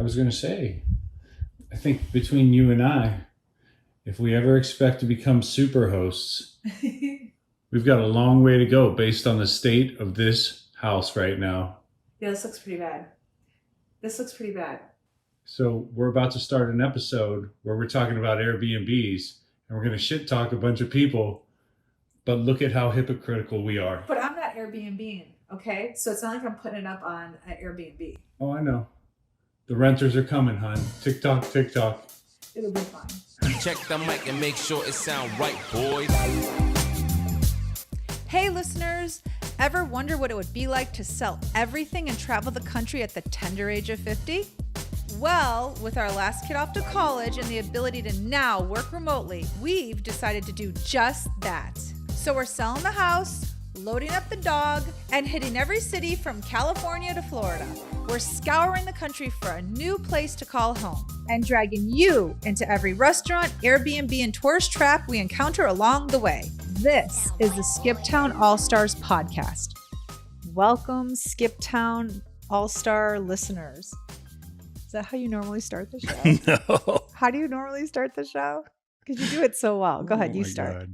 I was going to say, I think between you and I, if we ever expect to become super hosts, we've got a long way to go based on the state of this house right now. Yeah, this looks pretty bad. So we're about to start an episode where we're talking about Airbnbs and we're going to shit talk a bunch of people, but look at how hypocritical we are. But I'm not Airbnb, okay? So it's not like I'm putting it up on Airbnb. Oh, I know. The renters are coming, hon. Tick-tock, tick-tock. It'll be fine. Check the mic and make sure it sound right, boys. Hey listeners, ever wonder what it would be like to sell everything and travel the country at the tender age of 50? Well, with our last kid off to college and the ability to now work remotely, we've decided to do just that. So we're selling the house, loading up the dog, and hitting every city from California to Florida. We're scouring the country for a new place to call home and dragging you into every restaurant, Airbnb, and tourist trap we encounter along the way. This is the Skip Town All-Stars podcast. Welcome, Skip Town All-Star listeners. Is that how you normally start the show? No. How do you normally start the show? Because you do it so well. Go ahead, you start. God.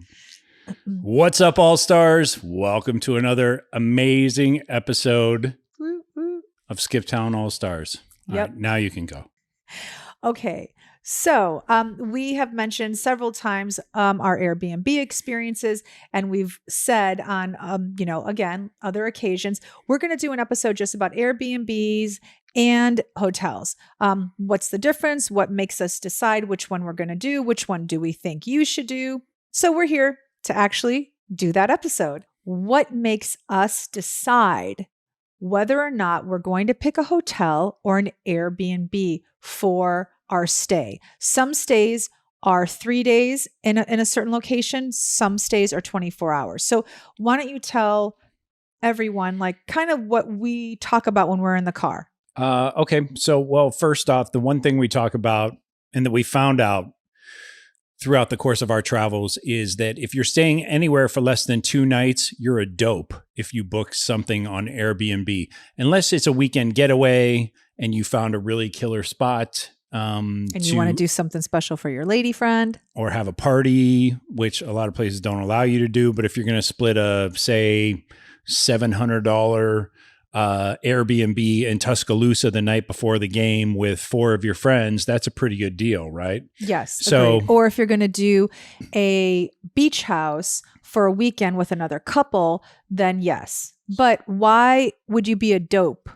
What's up, All-Stars? Welcome to another amazing episode of Skip Town All-Stars. Yep. All right, now you can go. Okay. So we have mentioned several times our Airbnb experiences, and we've said on, again, other occasions, we're going to do an episode just about Airbnbs and hotels. What's the difference? What makes us decide which one we're going to do? Which one do we think you should do? So we're here to actually do that episode. What makes us decide whether or not we're going to pick a hotel or an Airbnb for our stay? Some stays are 3 days in a certain location. Some stays are 24 hours. So why don't you tell everyone like kind of what we talk about when we're in the car? Okay. So, well, first off, the one thing we talk about and that we found out throughout the course of our travels is that if you're staying anywhere for less than 2 nights, you're a dope if you book something on Airbnb, unless it's a weekend getaway and you found a really killer spot. And you want to do something special for your lady friend. Or have a party, which a lot of places don't allow you to do. But if you're going to split a, say, $700 Airbnb in Tuscaloosa the night before the game with 4 of your friends, that's a pretty good deal, right? Yes. So, agreed. Or if you're going to do a beach house for a weekend with another couple, then yes. But why would you be a dope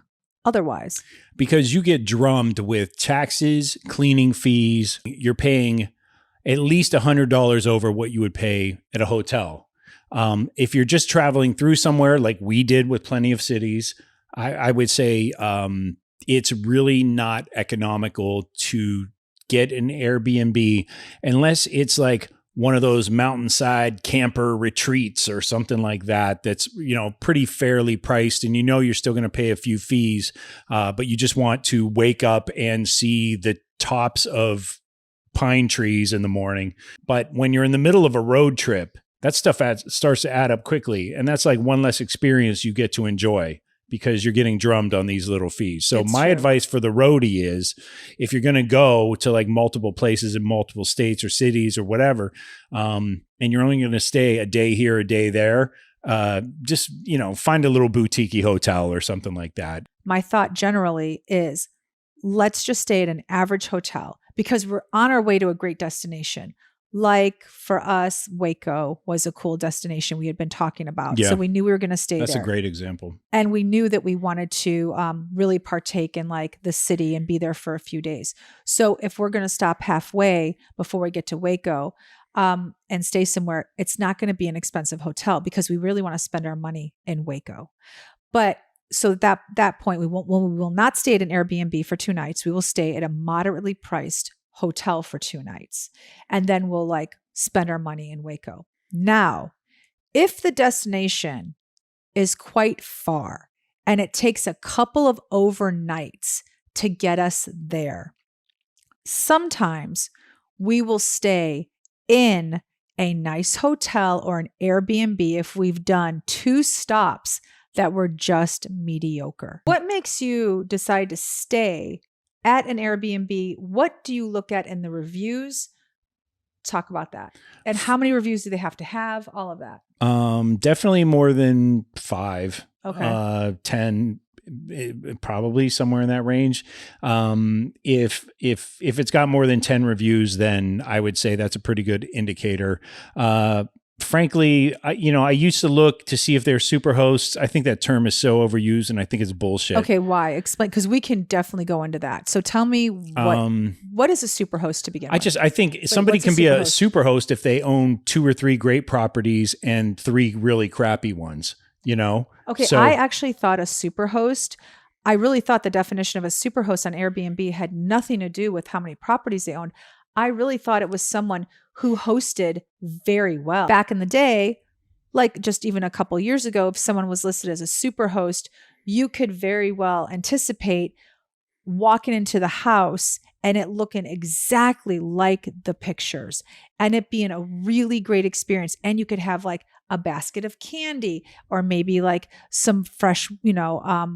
otherwise? Because you get drummed with taxes, cleaning fees. You're paying at least $100 over what you would pay at a hotel. If you're just traveling through somewhere like we did with Plenty of Cities, I would say it's really not economical to get an Airbnb unless it's like one of those mountainside camper retreats or something like that. That's, pretty fairly priced, and you're still going to pay a few fees, but you just want to wake up and see the tops of pine trees in the morning. But when you're in the middle of a road trip, that stuff starts to add up quickly. And that's like one less experience you get to enjoy because you're getting drummed on these little fees. So my advice for the roadie is if you're going to go to like multiple places in multiple states or cities or whatever, and you're only going to stay a day here, a day there, just, find a little boutique hotel or something like that. My thought generally is let's just stay at an average hotel because we're on our way to a great destination. Like for us, Waco was a cool destination we had been talking about. Yeah. So we knew we were going to stay there. That's a great example. And we knew that we wanted to really partake in like the city and be there for a few days. So if we're going to stop halfway before we get to Waco and stay somewhere, it's not going to be an expensive hotel because we really want to spend our money in Waco. But so at that point, we will not stay at an Airbnb for 2 nights. We will stay at a moderately priced hotel for 2 nights. And then we'll like spend our money in Waco. Now, if the destination is quite far and it takes a couple of overnights to get us there, sometimes we will stay in a nice hotel or an Airbnb if we've done 2 stops that were just mediocre. What makes you decide to stay at an Airbnb, what do you look at in the reviews? Talk about that. And how many reviews do they have to have? All of that. Definitely more than 5. Okay. 10, probably somewhere in that range. If it's got more than 10 reviews, then I would say that's a pretty good indicator. Frankly, I used to look to see if they're super hosts. I think that term is so overused, and I think it's bullshit. Okay, why? Explain, because we can definitely go into that. So tell me what is a super host to begin with? I think somebody can be a super host if they own 2 or 3 great properties and 3 really crappy ones. Okay, so, I actually thought I really thought the definition of a super host on Airbnb had nothing to do with how many properties they owned. I really thought it was someone who hosted very well. Back in the day, like just even a couple years ago, if someone was listed as a super host, you could very well anticipate walking into the house and it looking exactly like the pictures and it being a really great experience. And you could have like a basket of candy or maybe like some fresh,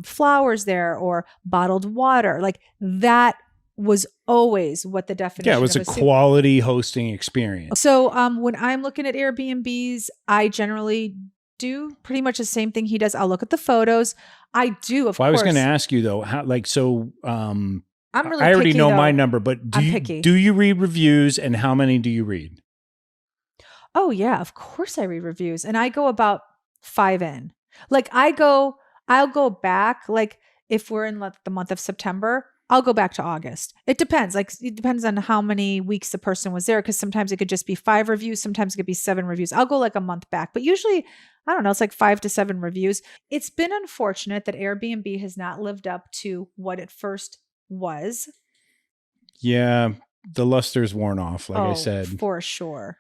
flowers there or bottled water. Like that was always what the definition. Yeah, it was a quality hosting experience. So when I'm looking at Airbnbs, I generally do pretty much the same thing he does. I'll look at the photos. I do, of course. I was going to ask you though, how I'm really I already picky, know though. my number, but do you read reviews, and how many do you read? Oh yeah, of course I read reviews, and I go about 5 in. Like I'll go back. Like if we're in the month of September, I'll go back to August. It depends. Like it depends on how many weeks the person was there, because sometimes it could just be 5 reviews, sometimes it could be 7 reviews. I'll go like a month back, but usually, I don't know, it's like 5 to 7 reviews. It's been unfortunate that Airbnb has not lived up to what it first was. Yeah, the luster's worn off, like I said. For sure.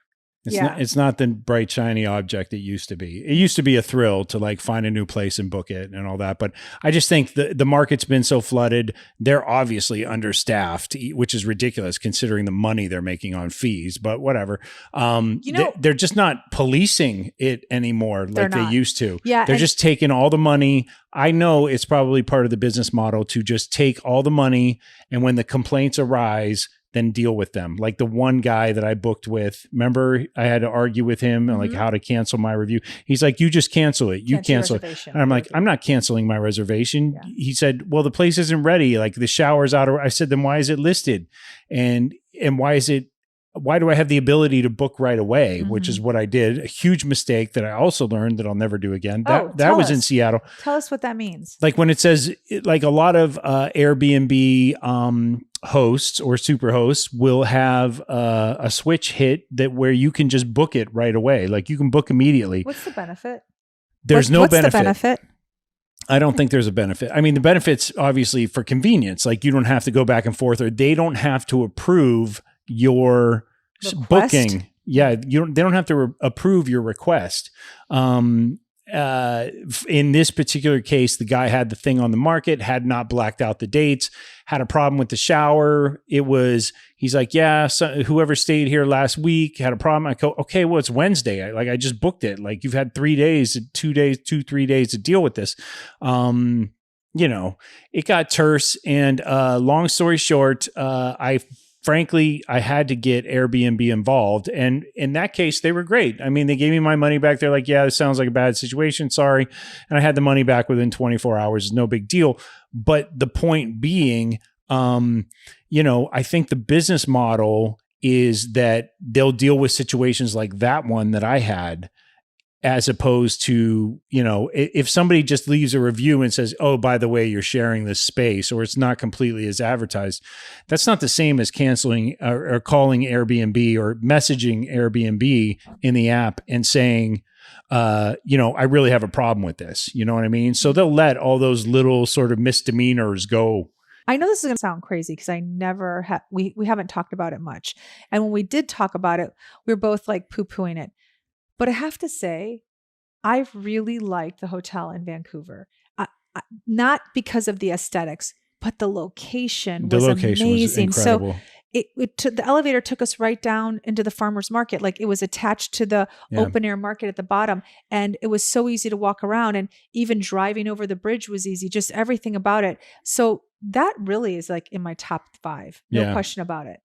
It's not the bright, shiny object it used to be. It used to be a thrill to like find a new place and book it and all that. But I just think the market's been so flooded. They're obviously understaffed, which is ridiculous considering the money they're making on fees, but whatever. They're just not policing it anymore like they used to. Yeah, they're just taking all the money. I know it's probably part of the business model to just take all the money, and when the complaints arise, then deal with them. Like the one guy that I booked with, remember I had to argue with him and like how to cancel my review. He's like, you just cancel it. You cancel it. And I'm like, I'm not canceling my reservation. Yeah. He said, well, the place isn't ready. Like the shower's out. I said, then why is it listed? And why do I have the ability to book right away? Which is what I did. A huge mistake that I also learned that I'll never do again. That was in Seattle. Tell us what that means. Like when it says, like a lot of Airbnb hosts or super hosts will have a switch hit where you can just book it right away. Like you can book immediately. What's the benefit? There's no benefit. What's the benefit? I don't think there's a benefit. I mean, the benefit's obviously for convenience. Like you don't have to go back and forth, or they don't have to approve your booking. Yeah, they don't have to approve your request. In this particular case, the guy had the thing on the market, had not blacked out the dates, had a problem with the shower. He's like, yeah, so whoever stayed here last week had a problem. I go, okay, well, it's Wednesday. I just booked it. Like you've had 3 days, 3 days to deal with this. It got terse, and long story short, Frankly, I had to get Airbnb involved. And in that case, they were great. I mean, they gave me my money back. They're like, yeah, this sounds like a bad situation. Sorry. And I had the money back within 24 hours. It's no big deal. But the point being, I think the business model is that they'll deal with situations like that one that I had, as opposed to, if somebody just leaves a review and says, oh, by the way, you're sharing this space, or it's not completely as advertised, that's not the same as canceling or calling Airbnb or messaging Airbnb in the app and saying, I really have a problem with this. You know what I mean? So they'll let all those little sort of misdemeanors go. I know this is going to sound crazy because I never we haven't talked about it much. And when we did talk about it, we were both like poo-pooing it. But I have to say, I really liked the hotel in Vancouver. Not because of the aesthetics, but the location was amazing. Was incredible. So the elevator took us right down into the farmer's market. Like it was attached to the Yeah. open air market at the bottom. And it was so easy to walk around, and even driving over the bridge was easy, just everything about it. So that really is like in my top 5. No Yeah. question about it.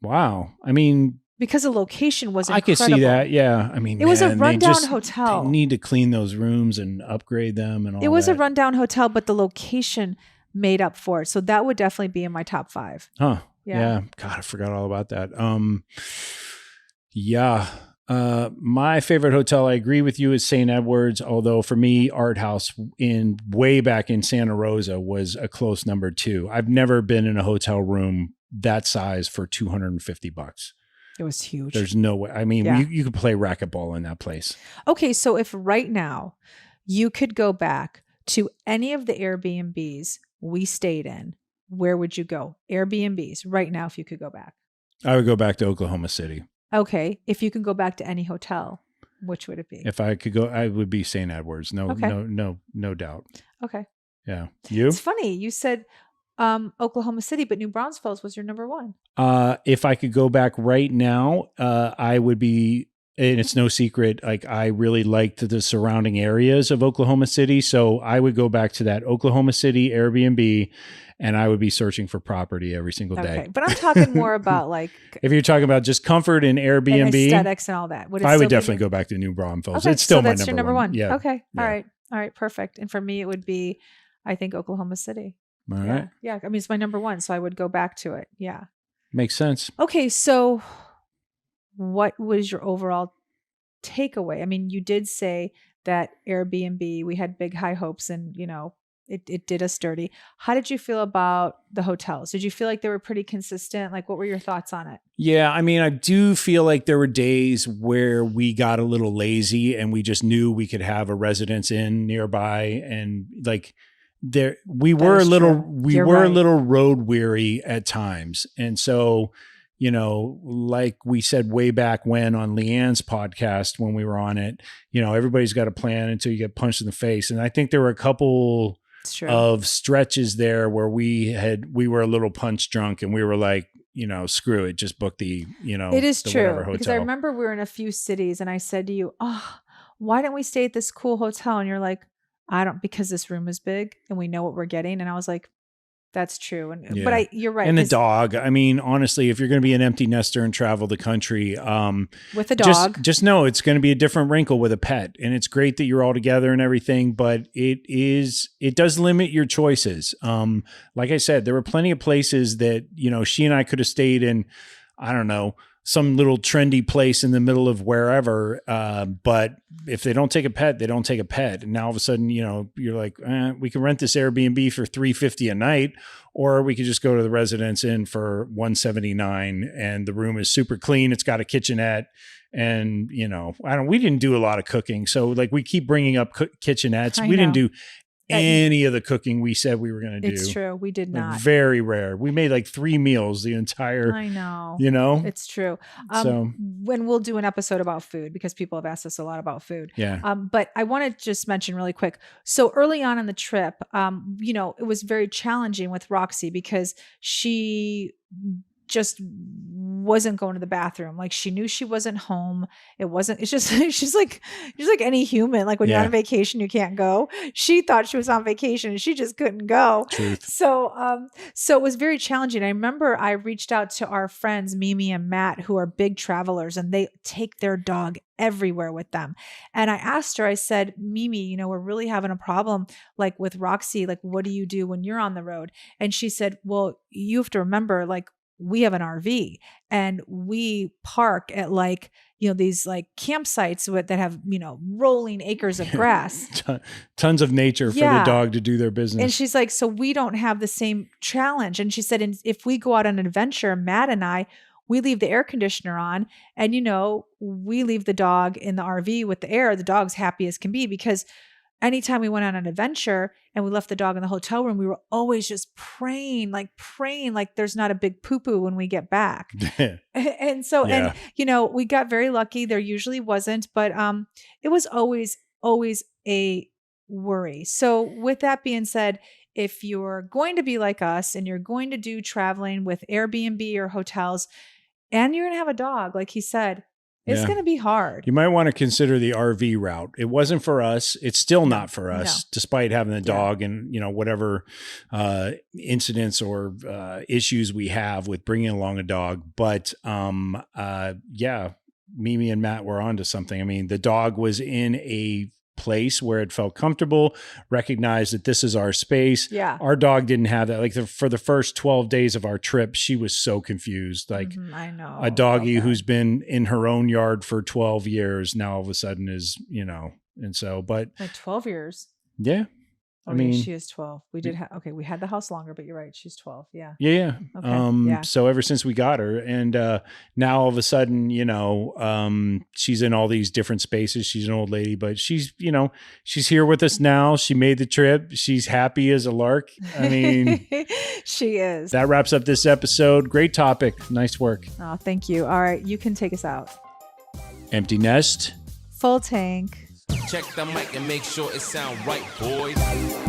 Wow. I mean, Because the location was I incredible. could see that. Yeah. I mean, It was a man, rundown hotel. They need to clean those rooms and upgrade them and all that. It was a rundown hotel, but the location made up for it. So that would definitely be in my top 5. Huh. Yeah. Yeah. God, I forgot all about that. Yeah. My favorite hotel, I agree with you, is St. Edward's. Although for me, Art House way back in Santa Rosa was a close number 2. I've never been in a hotel room that size for $250. It was huge. There's no way. I mean, Yeah. you could play racquetball in that place. Okay, so if right now you could go back to any of the Airbnbs we stayed in, where would you go? Airbnbs right now, if you could go back. I would go back to Oklahoma City. Okay, if you can go back to any hotel, which would it be? If I could go, I would be St. Edward's. Okay. No doubt. Okay. Yeah. You? It's funny. You said Oklahoma City, but New Braunfels was your number 1. If I could go back right now, I would be, and it's no secret, like I really liked the surrounding areas of Oklahoma City. So I would go back to that Oklahoma City Airbnb, and I would be searching for property every single day. Okay, but I'm talking more about like If you're talking about just comfort and Airbnb, and aesthetics and all that. I would definitely go back to New Braunfels. Okay, It's still so my that's your number 1. Yeah. Okay. Yeah. All right. Perfect. And for me, it would be, I think, Oklahoma City. All Yeah. right. Yeah. I mean, it's my number 1, so I would go back to it. Yeah. Makes sense. Okay. So what was your overall takeaway? I mean, you did say that Airbnb, we had big high hopes, and, it did us dirty. How did you feel about the hotels? Did you feel like they were pretty consistent? Like, what were your thoughts on it? Yeah, I mean, I do feel like there were days where we got a little lazy and we just knew we could have a residence inn nearby, and like we were a little road weary at times. And so, like we said way back when on Leanne's podcast, when we were on it, everybody's got a plan until you get punched in the face. And I think there were a couple of stretches there where we were a little punch drunk, and we were like, screw it, just book the, it is the true, hotel. because I remember we were in a few cities, and I said to you, why don't we stay at this cool hotel? And you're like, because this room is big and we know what we're getting. And I was like, that's true. But you're right. And the dog. I mean, honestly, if you're going to be an empty nester and travel the country, with a dog, just know it's going to be a different wrinkle with a pet. And it's great that you're all together and everything, but it does limit your choices. Like I said, there were plenty of places that, she and I could have stayed in, I don't know, some little trendy place in the middle of wherever. But if they don't take a pet, they don't take a pet. And now all of a sudden, you're like, we can rent this Airbnb for $350 a night, or we could just go to the Residence Inn for $179, and the room is super clean. It's got a kitchenette, and we didn't do a lot of cooking. So like we keep bringing up kitchenettes. We didn't do any of the cooking we said we were going to do. It's true. We did not. Very rare. We made like 3 meals the entire, I know. It's true. So when we'll do an episode about food, because people have asked us a lot about food. Yeah. But I want to just mention really quick. So early on in the trip, it was very challenging with Roxy, because she just wasn't going to the bathroom. Like, she knew she wasn't home. It's just, she's like any human. Like when you're on vacation, you can't go. She thought she was on vacation and she just couldn't go. Truth. So it was very challenging. I remember I reached out to our friends, Mimi and Matt, who are big travelers, and they take their dog everywhere with them. And I asked her, I said, Mimi, we're really having a problem, like with Roxy, like, what do you do when you're on the road? And she said, well, you have to remember, like, we have an RV and we park at like, these like campsites that have, rolling acres of grass, tons of nature for the dog to do their business. And she's like, so we don't have the same challenge. And she said, and if we go out on an adventure, Matt and I, we leave the air conditioner on, and, we leave the dog in the RV with the air. The dog's happy as can be, because anytime we went on an adventure and we left the dog in the hotel room, we were always just praying like there's not a big poo-poo when we get back. And so, and we got very lucky. There usually wasn't, but it was always a worry. So with that being said, if you're going to be like us and you're going to do traveling with Airbnb or hotels and you're going to have a dog, like he said, it's Yeah. going to be hard. You might want to consider the RV route. It wasn't for us. It's still No, not for us, no. despite having the Yeah. dog and, whatever incidents or issues we have with bringing along a dog. But yeah, Mimi and Matt were onto something. I mean, the dog was in a place where it felt comfortable, recognized that this is our space. Yeah. Our dog didn't have that. Like for the first 12 days of our trip, she was so confused. Like I know. a doggie Okay. who's been in her own yard for 12 years now all of a sudden is, and so, but Like 12 years. yeah, Oh, I mean, yeah, she is 12. We did have, okay, we had the house longer, but you're right. She's 12. Yeah. yeah. Okay, yeah. So ever since we got her and now all of a sudden, she's in all these different spaces. She's an old lady, but she's here with us now. She made the trip. She's happy as a lark. I mean, she is. that wraps up this episode. Great topic. Nice work. Oh, thank you. All right. You can take us out. Empty nest. Full tank. Check the mic and make sure it sound right, boys.